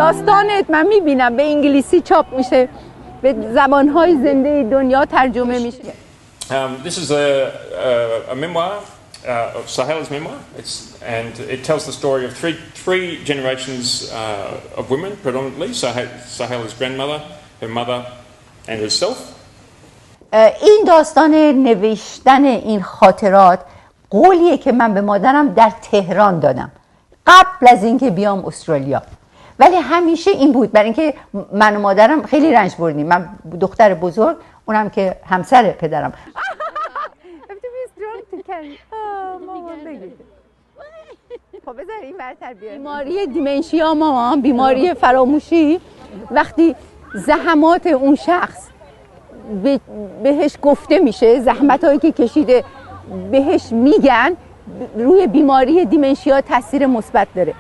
داستانت من میبینم به انگلیسی چاپ میشه، به زبانهای زنده دنیا ترجمه میشه. This is a memoir, Sohail's memoir, and it tells the story of three generations of women, predominantly. Sohail's grandmother, her mother, and herself. این داستان نوشتن این خاطرات قولیه که من به مادرم در تهران دادم قبل از اینکه بیام استرالیا، ولی همیشه این بود برای اینکه من و مادرم خیلی رنج بردیم. من دختر بزرگ، اونم که همسر پدرم. بیماری دیمنشیا ماما، بیماری فراموشی، وقتی زحمات اون شخص بهش گفته میشه، زحمتایی که کشیده بهش میگن، روی بیماری دیمنشیا تاثیر مثبت داره.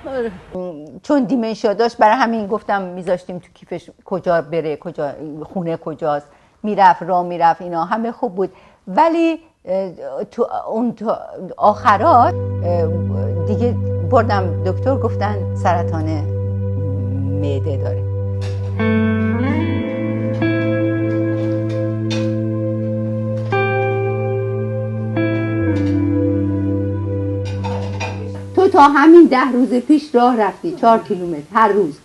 چون دیمنشیا داشت برای همین گفتم میذاشتیم تو کیفش کجا بره، کجا خونه کجاست، میرفت راه میرفت، اینا همه خوب بود. ولی تو اون آخرات دیگه بردم دکتر، گفتن سرطان معده داره. تو تا همین 10 روز پیش راه رفتی 4 کیلومتر هر روز.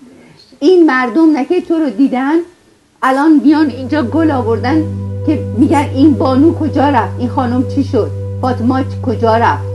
این مردم نکه تو رو دیدن الان بیان اینجا گل آوردن که میگن این بانو کجا رفت، این خانم چی شد، فاطمه کجا رفت.